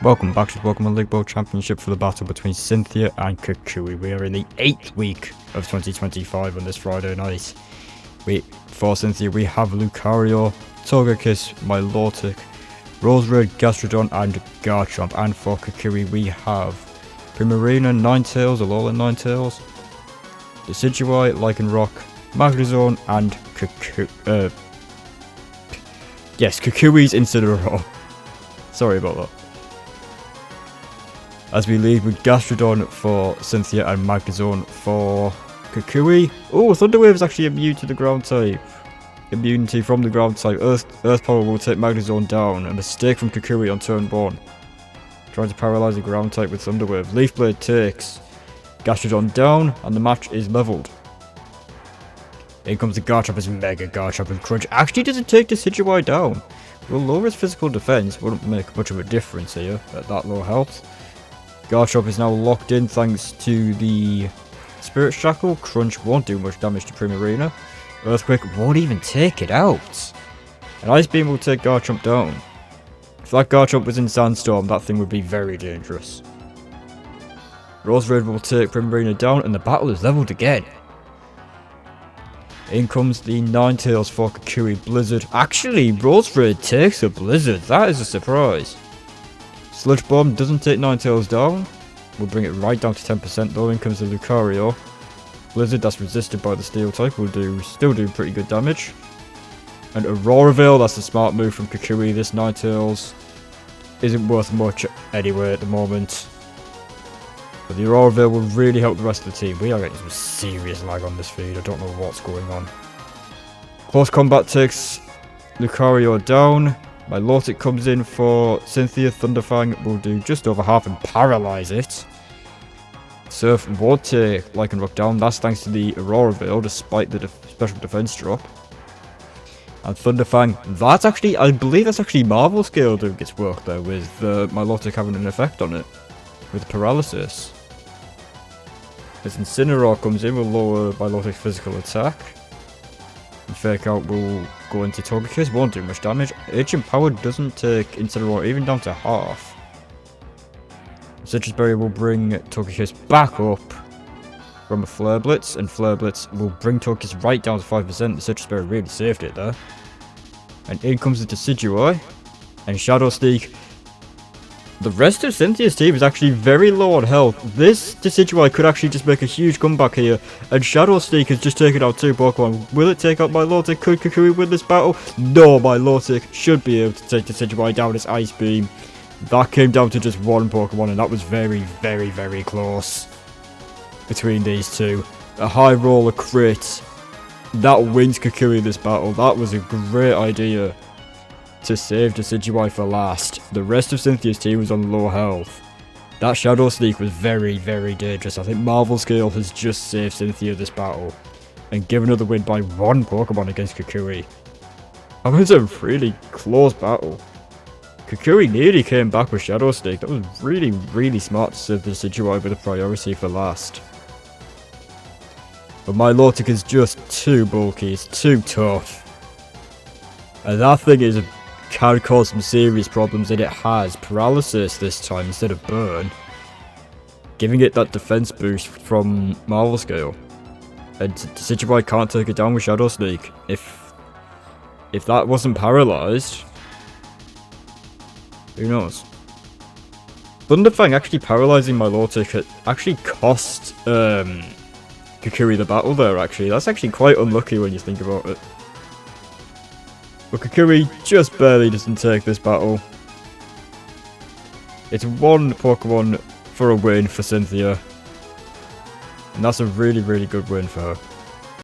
Welcome back to the Pokemon League World Championship for the battle between Cynthia and Kukui. We are in the 8th week of 2025 on this Friday night. For Cynthia, we have Lucario, Togekiss, Milotic, Roserade, Gastrodon, and Garchomp. And for Kukui, we have Primarina, Ninetales, Alolan Ninetales, Decidueye, Lycanroc, Magnezone, and Kukui's Incineroar. Sorry about that. As we lead with Gastrodon for Cynthia and Magnezone for Kukui. Oh, Thunder Wave is actually immune to the ground type. Immunity from the ground type. Earth Power will take Magnezone down. A mistake from Kukui on turn 1. Trying to paralyze the ground type with Thunder Wave. Leaf Blade takes Gastrodon down, and the match is leveled. In comes the Garchomp as Mega Garchomp, and Crunch actually doesn't take the Decidueye down. Will lower his physical defense, wouldn't make much of a difference here at that low health. Garchomp is now locked in thanks to the Spirit Shackle. Crunch won't do much damage to Primarina. Earthquake won't even take it out. An Ice Beam will take Garchomp down. If that Garchomp was in Sandstorm, that thing would be very dangerous. Roserade will take Primarina down, and the battle is leveled again. In comes the Ninetales for Kukui. Blizzard. Actually, Roserade takes a Blizzard. That is a surprise. Sludge Bomb doesn't take Ninetales down. We'll bring it right down to 10% though. In comes the Lucario. Blizzard, that's resisted by the Steel type, will still do pretty good damage. And Aurora Veil, that's a smart move from Kukui. This Ninetales isn't worth much anyway at the moment. But the Aurora Veil will really help the rest of the team. We are getting some serious lag on this feed. I don't know what's going on. Close Combat takes Lucario down. Milotic comes in for Cynthia. Thunderfang will do just over half and paralyze it. Surf won't take Lycanroc down. That's thanks to the Aurora Veil, despite the special defense drop. And Thunderfang, that's actually, I believe that's actually Marvel Scale doing its work there, with Milotic having an effect on it, with paralysis. As Incineroar comes in, will lower Milotic's physical attack. And Fake Out will go into Togekiss, won't do much damage. Ancient Power doesn't take Incineroar even down to half. Citrus Berry will bring Togekiss back up from a Flare Blitz, and Flare Blitz will bring Togekiss right down to 5%. The Citrus Berry really saved it there. And in comes the Decidueye and Shadow Sneak. The rest of Cynthia's team is actually very low on health. This Decidueye could actually just make a huge comeback here. And Shadow Sneak has just taken out 2 Pokemon. Will it take out Milotic? Could Kukui win this battle? No, Milotic should be able to take Decidueye down as Ice Beam. That came down to just 1 Pokemon, and that was very, very, very close between these two. A high roller crit. That wins Kukui this battle. That was a great idea to save Decidueye for last. The rest of Cynthia's team was on low health. That Shadow Sneak was very, very dangerous. I think Marvel Scale has just saved Cynthia this battle and given her the win by 1 Pokemon against Kukui. That was a really close battle. Kukui nearly came back with Shadow Sneak. That was really, really smart to save the Decidueye with a priority for last. But Milotic is just too bulky. It's too tough. And that thing can cause some serious problems, and it has paralysis this time instead of burn, giving it that defense boost from Marvel Scale. And Decidueye can't take it down with Shadow Sneak. If that wasn't paralyzed, who knows? Thunderfang actually paralyzing Milotic actually cost Kukui the battle there. Actually, that's actually quite unlucky when you think about it. But Kukui just barely doesn't take this battle. It's 1 Pokemon for a win for Cynthia. And that's a really, really good win for her.